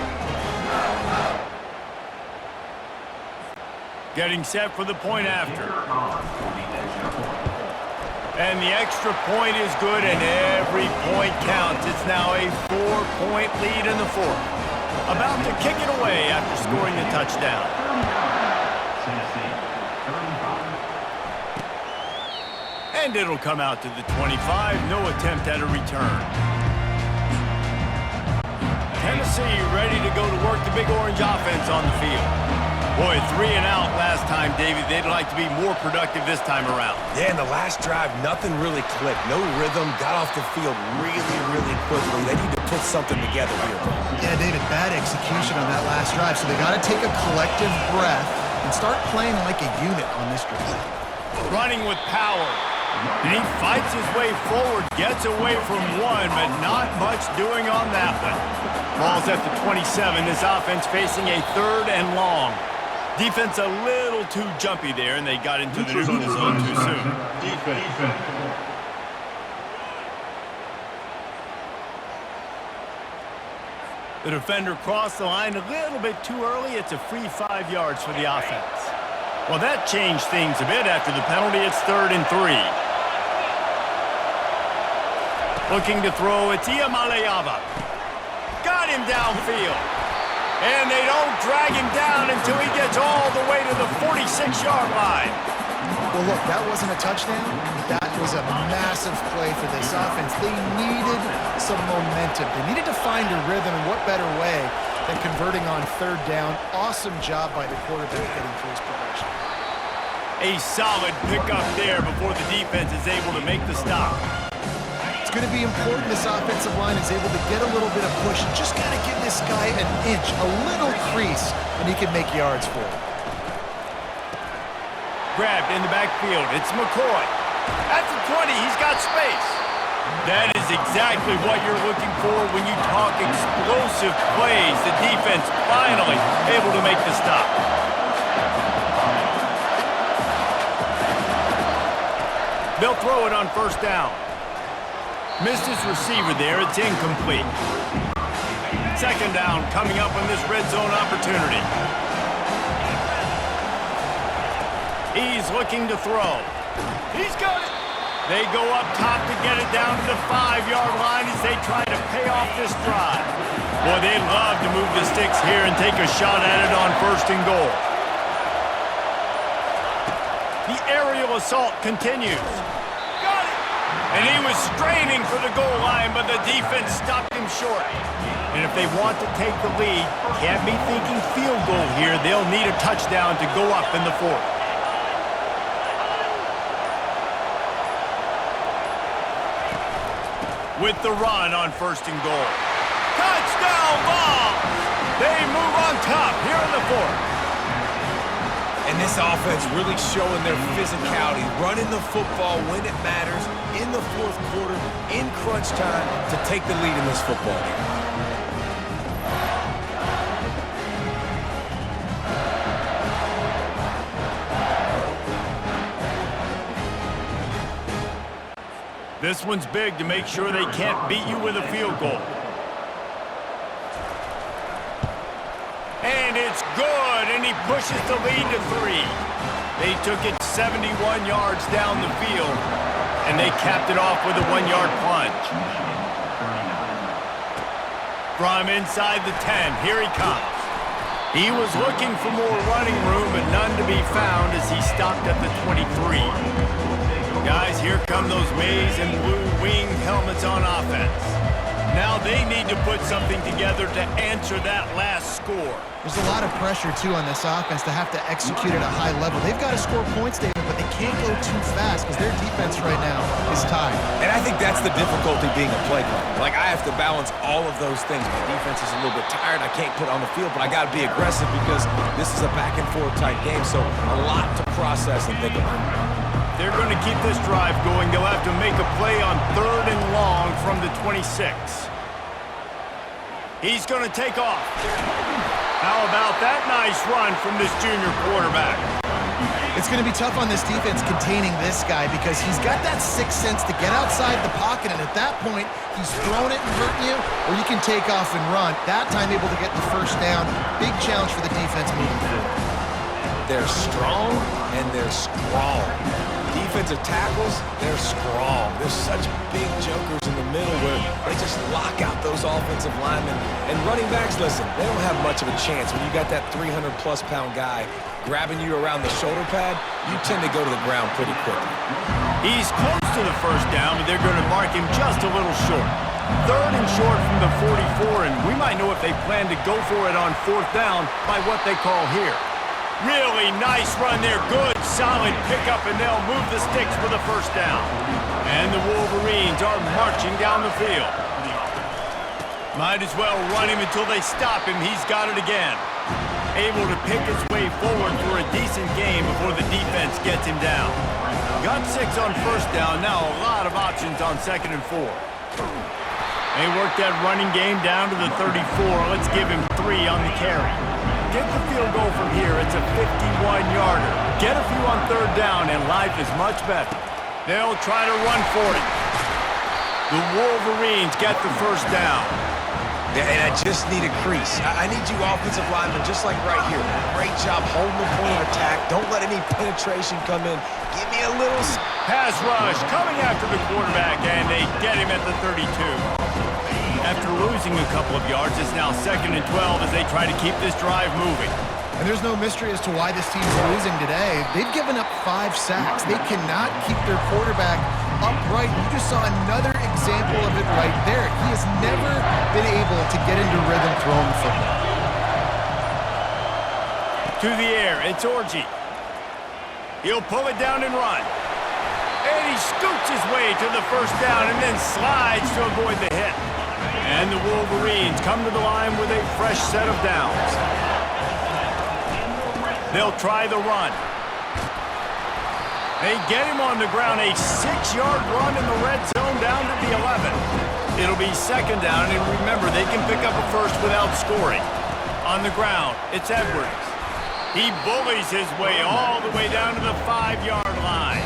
Getting set for the point after. And the extra point is good, and every point counts. It's now a 4-point lead in the 4th. About to kick it away after scoring the touchdown. And it'll come out to the 25. No attempt at a return. Tennessee ready to go to work the Big Orange offense on the field. Boy, 3 and out last time, David. They'd like to be more productive this time around. Yeah, in the last drive, nothing really clicked. No rhythm. Got off the field really quickly. They need to put something together here. Yeah, David, bad execution on that last drive, so they got to take a collective breath and start playing like a unit on this drive. Running with power. And he fights his way forward, gets away from one, but not much doing on that one. Ball's at the 27. This offense facing a 3rd and long. Defense a little too jumpy there, and they got into the neutral zone too soon. The defender crossed the line a little bit too early. It's a free 5 yards for the offense. Well, that changed things a bit after the penalty. It's 3rd and 3. Looking to throw, it's Iamaleava. Got him downfield. And they don't drag him down until he gets all the way to the 46-yard line. Well, look, that wasn't a touchdown. That was a massive play for this offense. They needed some momentum. They needed to find a rhythm, and what better way than converting on 3rd down. Awesome job by the quarterback getting through his progression. A solid pickup there before the defense is able to make the stop. It's going to be important this offensive line is able to get a little bit of push. You just got to give this guy an inch, a little crease, and he can make yards for it. Grabbed in the backfield. It's McCoy. At the 20, he's got space. That is exactly what you're looking for when you talk explosive plays. The defense finally able to make the stop. They'll throw it on 1st down. Missed his receiver there. It's incomplete. 2nd down coming up on this red zone opportunity. He's looking to throw. He's got it. They go up top to get it down to the 5-yard line as they try to pay off this drive. Boy, they'd love to move the sticks here and take a shot at it on 1st and goal. The aerial assault continues. And he was straining for the goal line, but the defense stopped him short. And if they want to take the lead, can't be thinking field goal here. They'll need a touchdown to go up in the 4th. with the run on 1st and goal. Touchdown ball! They move on top here in the 4th. And this offense really showing their physicality, running the football when it matters, in the 4th quarter, in crunch time, to take the lead in this football game. This one's big to make sure they can't beat you with a field goal. And it's good, and he pushes the lead to 3. They took it 71 yards down the field, and they capped it off with a 1-yard plunge. From inside the 10, here he comes. He was looking for more running room, but none to be found as he stopped at the 23. Guys, here come those maize and blue winged helmets on offense. Now they need to put something together to answer that last score. There's a lot of pressure, too, on this offense to have to execute at a high level. They've got to score points, David, but they can't go too fast because their defense right now is tied. And I think that's the difficulty being a play caller. Like, I have to balance all of those things. My defense is a little bit tired. I can't put on the field, but I got to be aggressive because this is a back-and-forth type game, so a lot to process and think about. They're going to keep this drive going. They'll have to make a play on 3rd and long from the 26. He's going to take off. How about that nice run from this junior quarterback? It's going to be tough on this defense containing this guy because he's got that sixth sense to get outside the pocket, and at that point, he's throwing it and hurting you, or you can take off and run. That time able to get the 1st down. Big challenge for the defense moving forward. They're strong and they're strong. Defensive tackles, they're strong. There's such big jokers in the middle where they just lock out those offensive linemen. And running backs, listen, they don't have much of a chance. When you got that 300-plus pound guy grabbing you around the shoulder pad, you tend to go to the ground pretty quickly. He's close to the 1st down, but they're going to mark him just a little short. 3rd and short from the 44, and we might know if they plan to go for it on 4th down by what they call here. Really nice run there. Good, solid pickup, and they'll move the sticks for the 1st down. And the Wolverines are marching down the field. Might as well run him until they stop him. He's got it again. Able to pick his way forward for a decent game before the defense gets him down. Got 6 on 1st down. Now a lot of options on 2nd and 4. They work that running game down to the 34. Let's give him 3 on the carry. Get the field goal from here. It's a 51-yarder. Get a few on 3rd down, and life is much better. They'll try to run for it. The Wolverines get the 1st down. Yeah, and I just need a crease. I need you offensive linemen, just like right here. Great job holding the point of attack. Don't let any penetration come in. Give me a little... Pass rush coming after the quarterback, and they get him at the 32. After losing a couple of yards, it's now 2nd and 12 as they try to keep this drive moving. And there's no mystery as to why this team's losing today. They've given up 5 sacks. They cannot keep their quarterback upright. You just saw another example of it right there. He has never been able to get into rhythm throwing the football. To the air, it's Orji. He'll pull it down and run. And he scoots his way to the 1st down and then slides to avoid the hit. And the Wolverines come to the line with a fresh set of downs. They'll try the run. They get him on the ground, a 6-yard run in the red zone down to the 11. It'll be 2nd down, and remember, they can pick up a 1st without scoring. On the ground, it's Edwards. He bullies his way all the way down to the 5-yard line.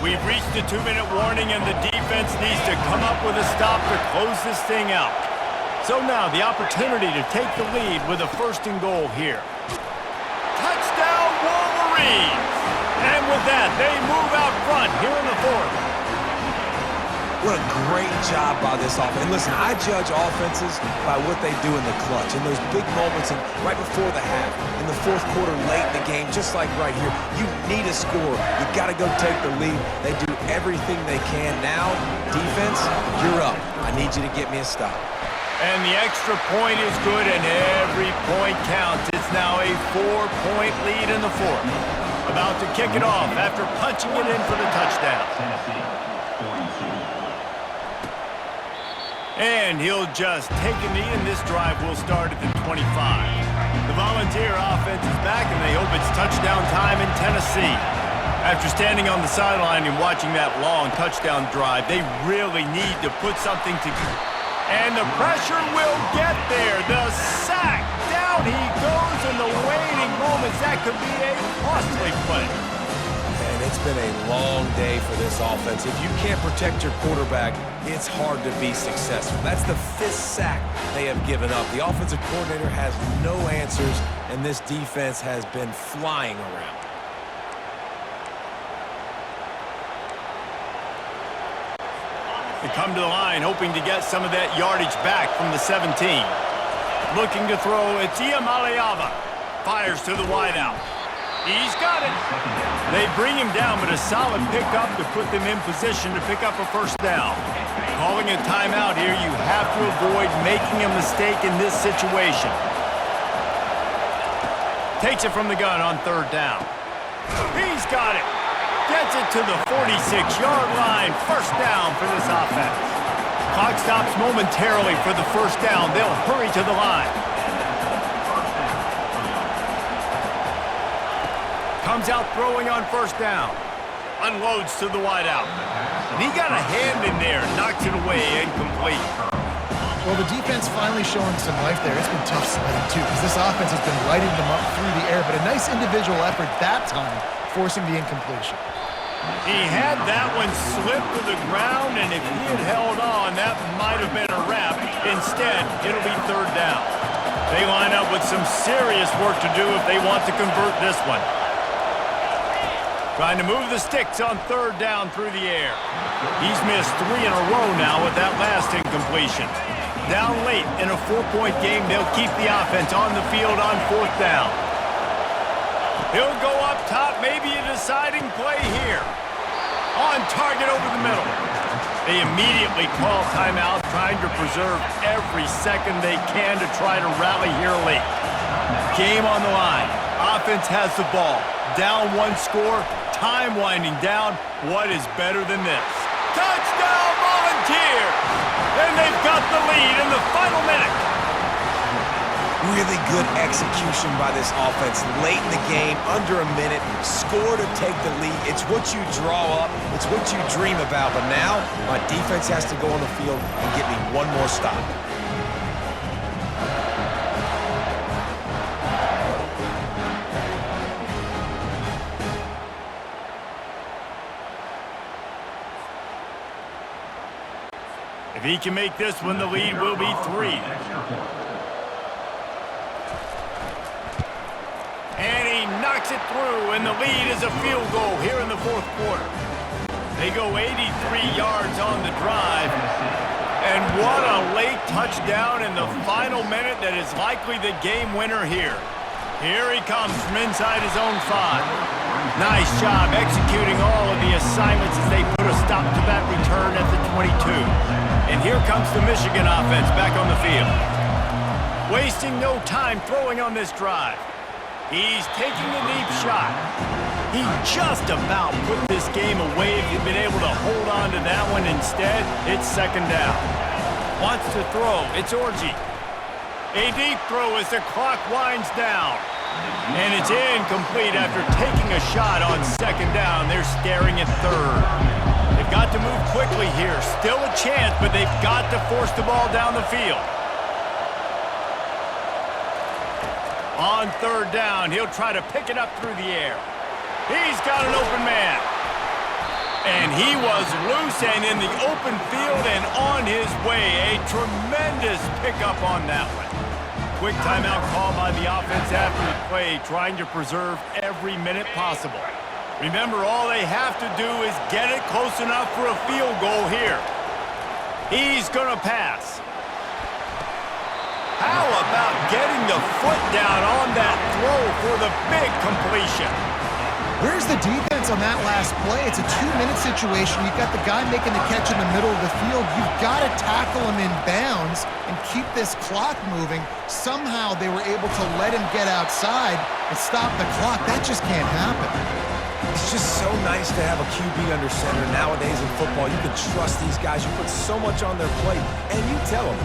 We've reached the 2-minute warning, and the defense needs to come up with a stop to close this thing out. So now the opportunity to take the lead with a 1st and goal here. Touchdown, Wolverines! And with that, they move out front here in the 4th. What a great job by this offense. And listen, I judge offenses by what they do in the clutch. In those big moments and right before the half, in the 4th quarter, late in the game, just like right here, you need a score. You got to go take the lead. They do everything they can. Now, defense, you're up. I need you to get me a stop. And the extra point is good, and every point counts. It's now a 4-point lead in the 4th. About to kick it off after punching it in for the touchdown. Tennessee, 42. And he'll just take a knee, and this drive will start at the 25. The Volunteer offense is back, and they hope it's touchdown time in Tennessee. After standing on the sideline and watching that long touchdown drive, they really need to put something together. And the pressure will get there. The sack. Down he goes in the waiting moments. That could be a costly play. And it's been a long day for this offense. If you can't protect your quarterback, it's hard to be successful. That's the 5th sack they have given up. The offensive coordinator has no answers, and this defense has been flying around. They come to the line, hoping to get some of that yardage back from the 17. Looking to throw, it's Iamaleava. Fires to the wideout. He's got it. They bring him down, but a solid pickup to put them in position to pick up a first down. Calling a timeout here, you have to avoid making a mistake in this situation. Takes it from the gun on 3rd down. He's got it. Gets it to the 46-yard line. First down for this offense. Clock stops momentarily for the first down. They'll hurry to the line. Comes out throwing on first down. Unloads to the wideout. And he got a hand in there. Knocks it away. Incomplete. Well, the defense finally showing some life there. It's been tough sledding, too, because this offense has been lighting them up through the air, but a nice individual effort that time, forcing the incompletion. He had that one slip to the ground, and if he had held on, that might have been a wrap. Instead, it'll be 3rd down. They line up with some serious work to do if they want to convert this one. Trying to move the sticks on 3rd down through the air. He's missed 3 in a row now with that last incompletion. Down late in a 4-point game, they'll keep the offense on the field on 4th down. He'll go up top, maybe a deciding play here. On target over the middle. They immediately call timeout, trying to preserve every second they can to try to rally here late. Game on the line. Offense has the ball. Down 1 score, time winding down. What is better than this? Touchdown Volunteers! And they've got the lead in the final minute. Really good execution by this offense. Late in the game, under a minute, score to take the lead. It's what you draw up. It's what you dream about. But now, my defense has to go on the field and get me one more stop. If he can make this one, the lead will be 3. And he knocks it through, and the lead is a field goal here in the 4th quarter. They go 83 yards on the drive. And what a late touchdown in the final minute that is likely the game winner here. Here he comes from inside his own 5. Nice job executing all of the assignments as they put a stop to that return at the 22. And here comes the Michigan offense back on the field. Wasting no time throwing on this drive. He's taking a deep shot. He just about put this game away if he'd been able to hold on to that one. Instead, it's 2nd down. Wants to throw. It's Orji. A deep throw as the clock winds down. And it's incomplete after taking a shot on 2nd down. They're staring at 3rd. They've got to move quickly here. Still a chance, but they've got to force the ball down the field. On 3rd down, he'll try to pick it up through the air. He's got an open man. And he was loose and in the open field and on his way. A tremendous pickup on that one. Quick timeout call by the offense after the play, trying to preserve every minute possible. Remember, all they have to do is get it close enough for a field goal here. He's going to pass. How about getting the foot down on that throw for the big completion? Where's the defense on that last play? It's a 2-minute situation. You've got the guy making the catch in the middle of the field. You've got to tackle him in bounds and keep this clock moving. Somehow they were able to let him get outside and stop the clock. That just can't happen. It's just so nice to have a QB under center. Nowadays in football, you can trust these guys. You put so much on their plate, and you tell them,